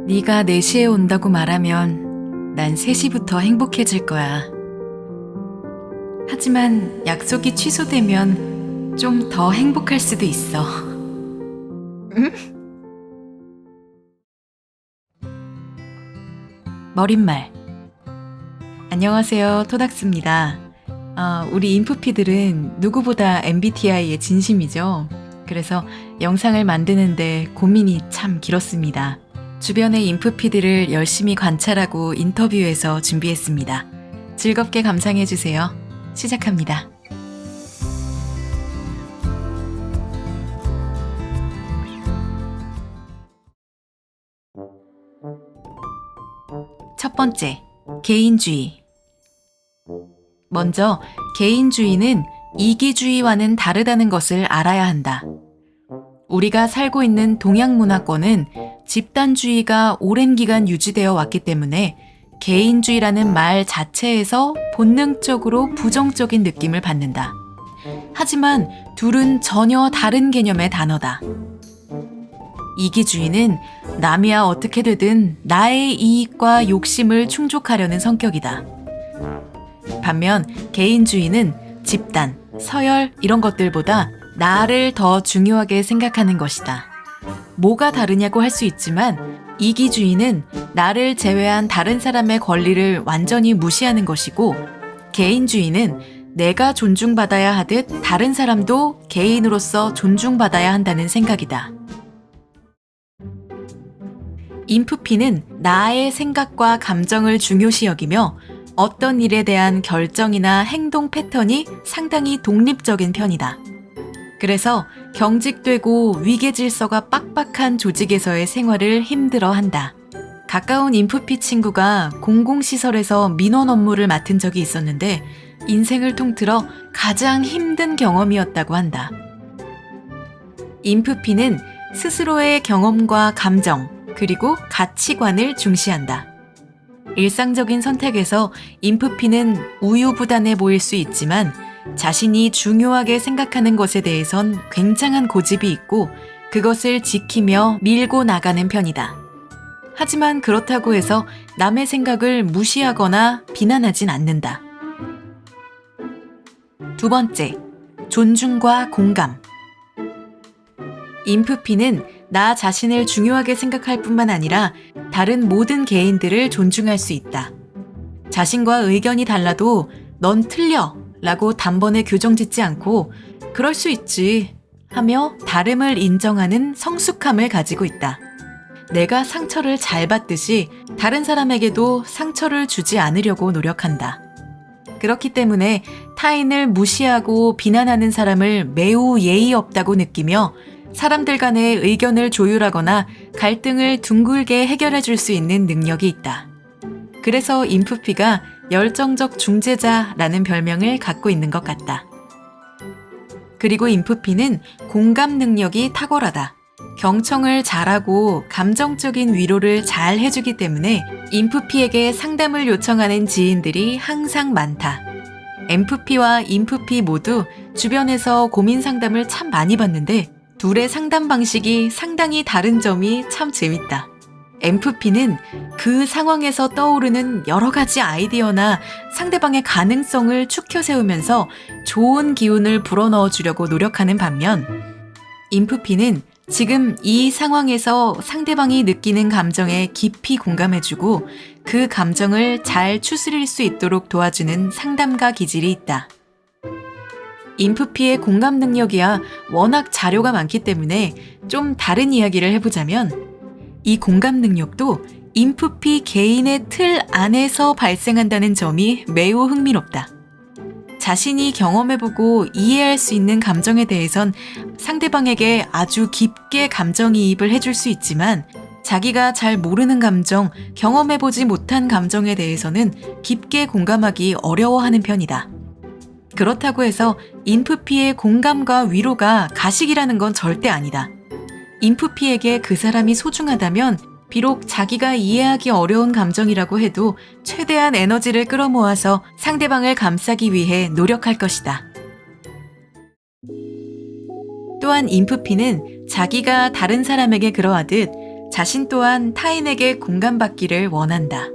네가 4시에 온다고 말하면 난 3시부터 행복해질 거야. 하지만 약속이 취소되면 좀 더 행복할 수도 있어. 응? 머릿말. 안녕하세요, 토닥스입니다. 우리 인프피들은 누구보다 MBTI의 진심이죠. 그래서 영상을 만드는데 고민이 참 길었습니다. 주변의 인프피들을 열심히 관찰하고 인터뷰해서 준비했습니다. 즐겁게 감상해주세요. 시작합니다. 첫 번째, 개인주의. 먼저 개인주의는 이기주의와는 다르다는 것을 알아야 한다. 우리가 살고 있는 동양 문화권은 집단주의가 오랜 기간 유지되어 왔기 때문에 개인주의라는 말 자체에서 본능적으로 부정적인 느낌을 받는다. 하지만 둘은 전혀 다른 개념의 단어다. 이기주의는 남이야 어떻게 되든 나의 이익과 욕심을 충족하려는 성격이다. 반면 개인주의는 집단, 서열 이런 것들보다 나를 더 중요하게 생각하는 것이다. 뭐가 다르냐고 할 수 있지만 이기주의는 나를 제외한 다른 사람의 권리를 완전히 무시하는 것이고, 개인주의는 내가 존중받아야 하듯 다른 사람도 개인으로서 존중받아야 한다는 생각이다. 인프피는 나의 생각과 감정을 중요시 여기며 어떤 일에 대한 결정이나 행동 패턴이 상당히 독립적인 편이다. 그래서 경직되고 위계 질서가 빡빡한 조직에서의 생활을 힘들어한다. 가까운 인프피 친구가 공공시설에서 민원 업무를 맡은 적이 있었는데 인생을 통틀어 가장 힘든 경험이었다고 한다. 인프피는 스스로의 경험과 감정, 그리고 가치관을 중시한다. 일상적인 선택에서 인프피는 우유부단해 보일 수 있지만 자신이 중요하게 생각하는 것에 대해선 굉장한 고집이 있고 그것을 지키며 밀고 나가는 편이다. 하지만 그렇다고 해서 남의 생각을 무시하거나 비난하진 않는다. 두 번째, 존중과 공감. 인프피는 나 자신을 중요하게 생각할 뿐만 아니라 다른 모든 개인들을 존중할 수 있다. 자신과 의견이 달라도 넌 틀려 라고 단번에 규정짓지 않고 그럴 수 있지 하며 다름을 인정하는 성숙함을 가지고 있다. 내가 상처를 잘 받듯이 다른 사람에게도 상처를 주지 않으려고 노력한다. 그렇기 때문에 타인을 무시하고 비난하는 사람을 매우 예의 없다고 느끼며 사람들 간의 의견을 조율하거나 갈등을 둥글게 해결해 줄 수 있는 능력이 있다. 그래서 인프피가 열정적 중재자라는 별명을 갖고 있는 것 같다. 그리고 인프피는 공감 능력이 탁월하다. 경청을 잘하고 감정적인 위로를 잘 해주기 때문에 인프피에게 상담을 요청하는 지인들이 항상 많다. 엠프피와 인프피 모두 주변에서 고민 상담을 참 많이 받는데 둘의 상담 방식이 상당히 다른 점이 참 재밌다. 엠프피는 그 상황에서 떠오르는 여러 가지 아이디어나 상대방의 가능성을 추켜 세우면서 좋은 기운을 불어넣어 주려고 노력하는 반면, 인프피는 지금 이 상황에서 상대방이 느끼는 감정에 깊이 공감해주고 그 감정을 잘 추스릴 수 있도록 도와주는 상담가 기질이 있다. 인프피의 공감 능력이야 워낙 자료가 많기 때문에 좀 다른 이야기를 해보자면 이 공감 능력도 인프피 개인의 틀 안에서 발생한다는 점이 매우 흥미롭다. 자신이 경험해보고 이해할 수 있는 감정에 대해선 상대방에게 아주 깊게 감정이입을 해줄 수 있지만 자기가 잘 모르는 감정, 경험해보지 못한 감정에 대해서는 깊게 공감하기 어려워하는 편이다. 그렇다고 해서 인프피의 공감과 위로가 가식이라는 건 절대 아니다. 인프피에게 그 사람이 소중하다면 비록 자기가 이해하기 어려운 감정이라고 해도 최대한 에너지를 끌어모아서 상대방을 감싸기 위해 노력할 것이다. 또한 인프피는 자기가 다른 사람에게 그러하듯 자신 또한 타인에게 공감받기를 원한다.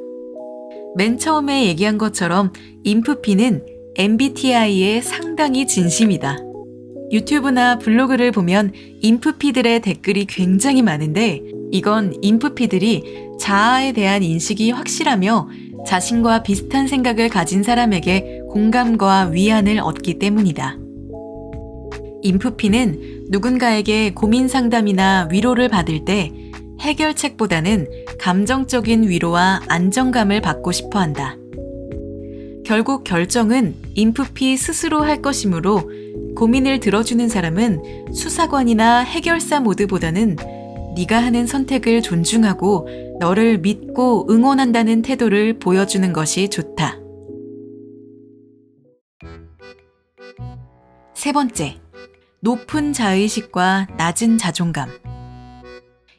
맨 처음에 얘기한 것처럼 인프피는 MBTI에 상당히 진심이다. 유튜브나 블로그를 보면 인프피들의 댓글이 굉장히 많은데 이건 인프피들이 자아에 대한 인식이 확실하며 자신과 비슷한 생각을 가진 사람에게 공감과 위안을 얻기 때문이다. 인프피는 누군가에게 고민 상담이나 위로를 받을 때 해결책보다는 감정적인 위로와 안정감을 받고 싶어 한다. 결국 결정은 인프피 스스로 할 것이므로 고민을 들어주는 사람은 수사관이나 해결사 모드보다는 네가 하는 선택을 존중하고 너를 믿고 응원한다는 태도를 보여주는 것이 좋다. 세 번째, 높은 자의식과 낮은 자존감.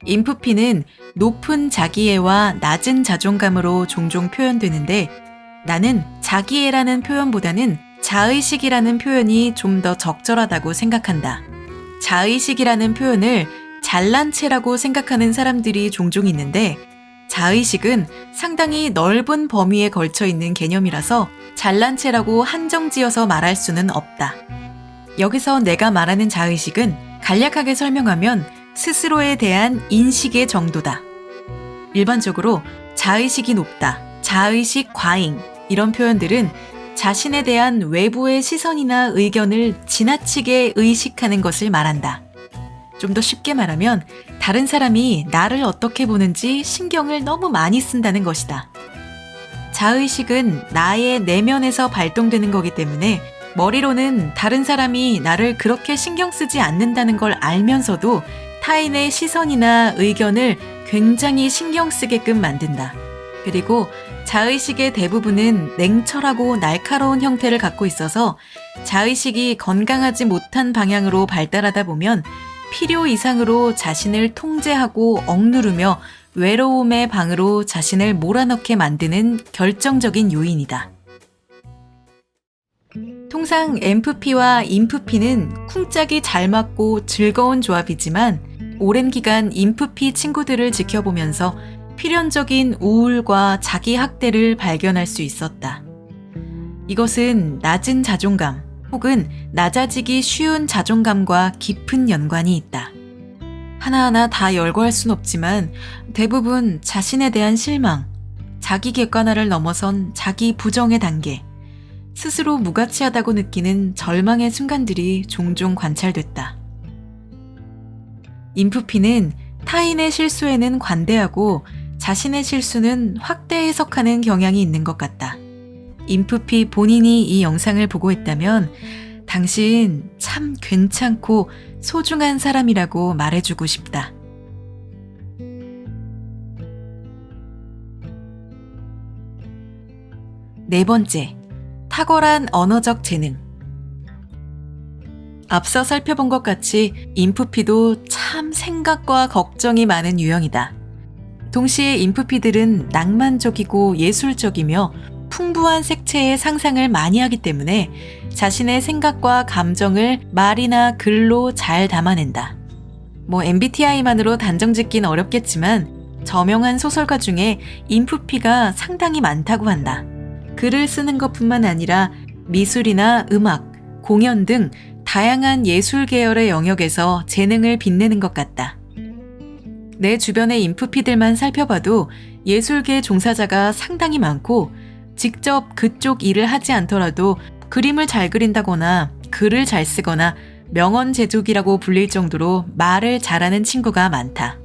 인프피는 높은 자기애와 낮은 자존감으로 종종 표현되는데 나는 자기애라는 표현보다는 자의식이라는 표현이 좀 더 적절하다고 생각한다. 자의식이라는 표현을 잘난 체라고 생각하는 사람들이 종종 있는데 자의식은 상당히 넓은 범위에 걸쳐 있는 개념이라서 잘난 체라고 한정지어서 말할 수는 없다. 여기서 내가 말하는 자의식은 간략하게 설명하면 스스로에 대한 인식의 정도다. 일반적으로 자의식이 높다, 자의식 과잉 이런 표현들은 자신에 대한 외부의 시선이나 의견을 지나치게 의식하는 것을 말한다. 좀 더 쉽게 말하면 다른 사람이 나를 어떻게 보는지 신경을 너무 많이 쓴다는 것이다. 자의식은 나의 내면에서 발동되는 거기 때문에 머리로는 다른 사람이 나를 그렇게 신경 쓰지 않는다는 걸 알면서도 타인의 시선이나 의견을 굉장히 신경 쓰게끔 만든다. 그리고 자의식의 대부분은 냉철하고 날카로운 형태를 갖고 있어서 자의식이 건강하지 못한 방향으로 발달하다 보면 필요 이상으로 자신을 통제하고 억누르며 외로움의 방으로 자신을 몰아넣게 만드는 결정적인 요인이다. 통상 MFP와 INFP는 쿵짝이 잘 맞고 즐거운 조합이지만 오랜 기간 INFP 친구들을 지켜보면서 필연적인 우울과 자기 학대를 발견할 수 있었다. 이것은 낮은 자존감 혹은 낮아지기 쉬운 자존감과 깊은 연관이 있다. 하나하나 다 열거할 순 없지만 대부분 자신에 대한 실망, 자기 객관화를 넘어선 자기 부정의 단계, 스스로 무가치하다고 느끼는 절망의 순간들이 종종 관찰됐다. 인프피는 타인의 실수에는 관대하고 자신의 실수는 확대 해석하는 경향이 있는 것 같다. 인프피 본인이 이 영상을 보고 있다면 당신 참 괜찮고 소중한 사람이라고 말해주고 싶다. 네 번째, 탁월한 언어적 재능. 앞서 살펴본 것 같이 인프피도 참 생각과 걱정이 많은 유형이다. 동시에 인프피들은 낭만적이고 예술적이며 풍부한 색채의 상상을 많이 하기 때문에 자신의 생각과 감정을 말이나 글로 잘 담아낸다. MBTI만으로 단정짓긴 어렵겠지만 저명한 소설가 중에 인프피가 상당히 많다고 한다. 글을 쓰는 것뿐만 아니라 미술이나 음악, 공연 등 다양한 예술 계열의 영역에서 재능을 빛내는 것 같다. 내 주변의 인프피들만 살펴봐도 예술계 종사자가 상당히 많고 직접 그쪽 일을 하지 않더라도 그림을 잘 그린다거나 글을 잘 쓰거나 명언 제조기라고 불릴 정도로 말을 잘하는 친구가 많다.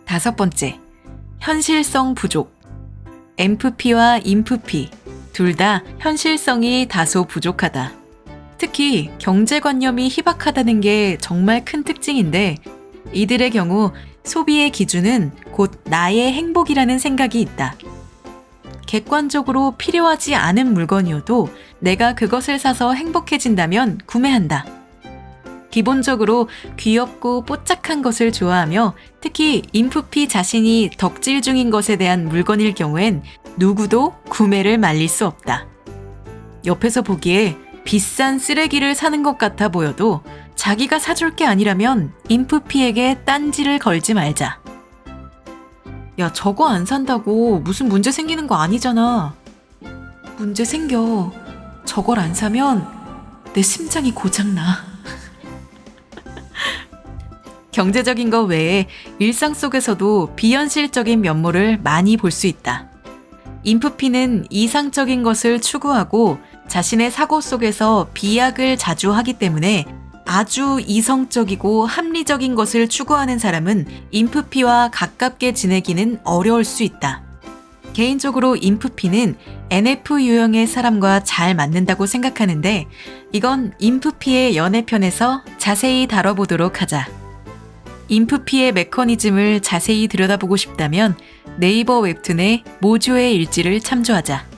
다섯 번째, 현실성 부족. MFP와 INFP 둘 다 현실성이 다소 부족하다. 특히 경제관념이 희박하다는 게 정말 큰 특징인데 이들의 경우 소비의 기준은 곧 나의 행복이라는 생각이 있다. 객관적으로 필요하지 않은 물건이어도 내가 그것을 사서 행복해진다면 구매한다. 기본적으로 귀엽고 뽀짝한 것을 좋아하며 특히 인프피 자신이 덕질 중인 것에 대한 물건일 경우엔 누구도 구매를 말릴 수 없다. 옆에서 보기에 비싼 쓰레기를 사는 것 같아 보여도 자기가 사줄 게 아니라면 인프피에게 딴지를 걸지 말자. 야, 저거 안 산다고 무슨 문제 생기는 거 아니잖아. 문제 생겨. 저걸 안 사면 내 심장이 고장나. 경제적인 것 외에 일상 속에서도 비현실적인 면모를 많이 볼 수 있다. 인프피는 이상적인 것을 추구하고 자신의 사고 속에서 비약을 자주 하기 때문에 아주 이성적이고 합리적인 것을 추구하는 사람은 인프피와 가깝게 지내기는 어려울 수 있다. 개인적으로 인프피는 NF 유형의 사람과 잘 맞는다고 생각하는데 이건 인프피의 연애편에서 자세히 다뤄보도록 하자. 인프피의 메커니즘을 자세히 들여다보고 싶다면 네이버 웹툰의 모주의 일지를 참조하자.